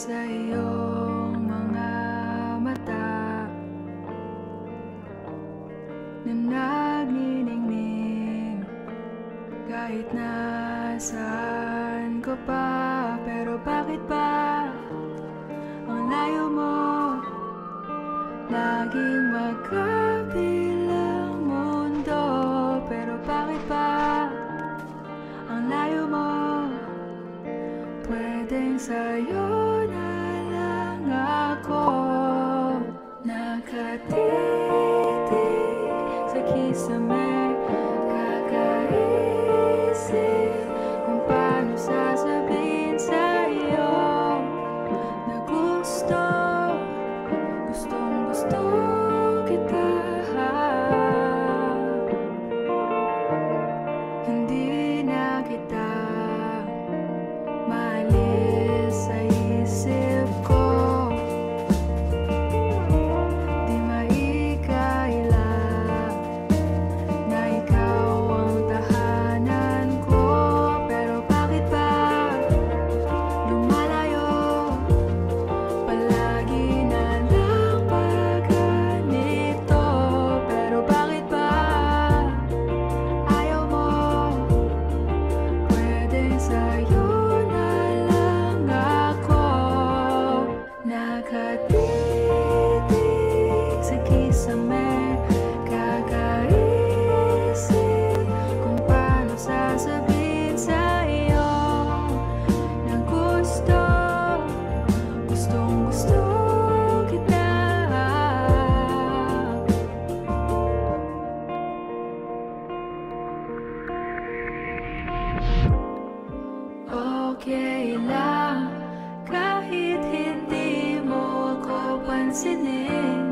sa iyong mga mata na nagniningning kahit nasaan ko pa. Pero bakit ba ang layo mo? Laging magkabilang mundo. Pero bakit ba ang layo mo? Pwedeng sa'yo na lang ako nakatitig sa kisame, kakaisip kung paano sasabihin sa'yo na gustong gusto kita. Hindi na kita maalis sa isip ko. Di maikaila na ikaw ang tahanan ko. Pero bakit ba lumalayo? Palagi na lang ba ganito? Pero bakit ba ayaw mo? Pwedeng sa'yo na lang ako nakatitig sa kisame, kakaisip kung paano sasabihin sa'yo na gustong gusto kita. Okay lang kahit hindi mo ako pansinin.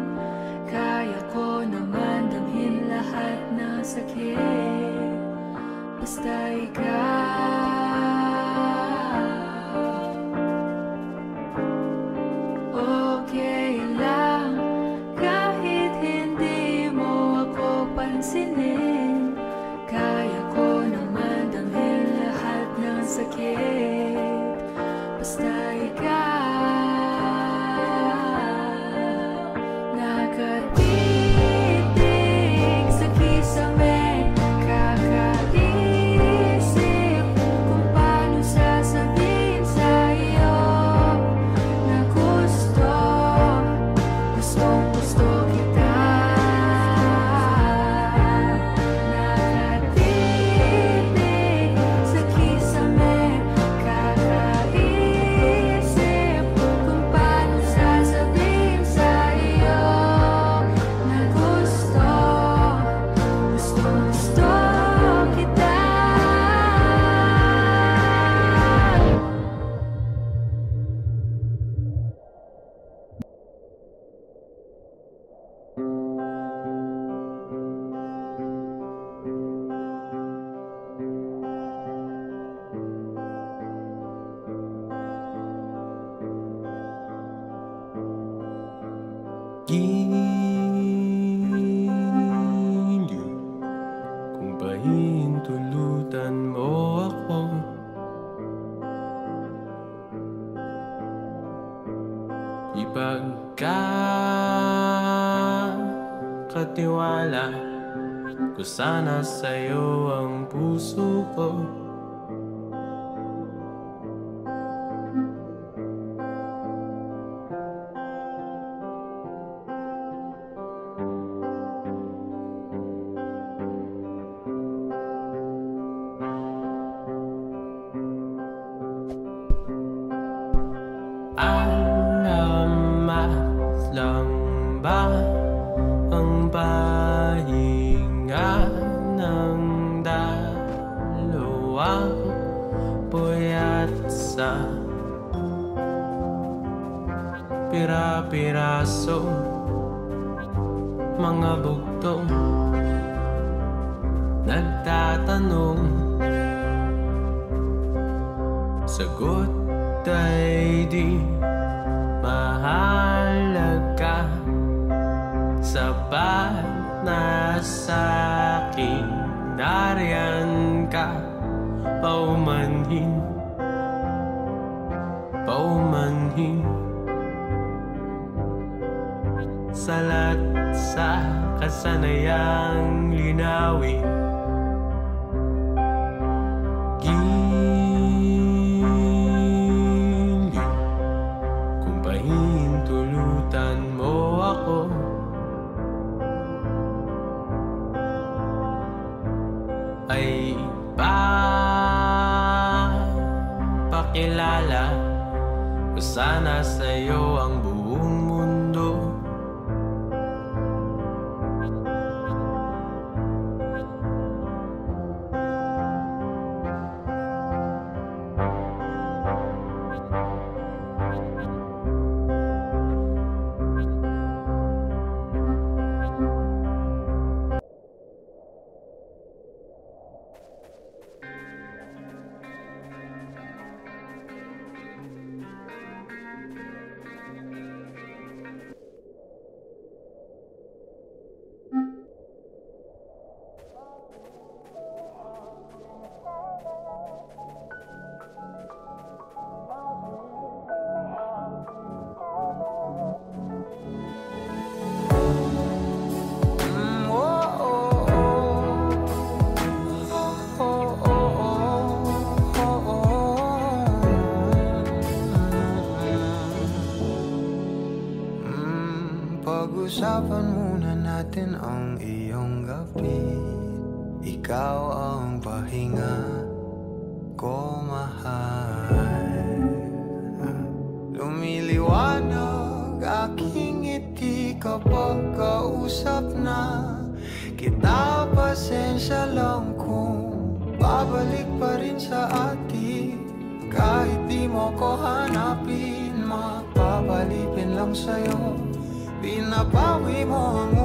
Kaya ko naman damhin lahat ng sakit basta ikaw. Okay lang kahit hindi mo ako pansinin. Kaya ko naman damhin lahat ng sakit basta ikaw. Nakatitig sa kisame, kakaisip kung paano sasabihin sa'yo na gustong kita. Nakatitig sa kisame, kakaisip kung paano sasabihin sa'yo na gustong kita. Giliw kung pahintulutan mo ako, ipagkakatiwala ko sana sa'yo ang puso ko. Alamat lang ba ang pahinga ng dalawang puyat sa pira-piraso, mga bugtong nagtatanong, sagot ay di mahalaga, sapat na sa'kin nariyan ka, paumanhin lihim. Salat sa kasanayang linawin. Giliw kung pahintulutan mo ako. Ay pakilala ko sana sa'yo ang buong mundo. Pag-usapan muna natin ang iyong gabi. Ikaw ang pahinga ko, mahal. Lumiliwanag aking ngiti kapag kausap na kita. Pasensya lang kung babalik pa rin sa atin. Kahit di mo ko hanapin, mapapalipin lang sa'yo. Pinapawi mo ang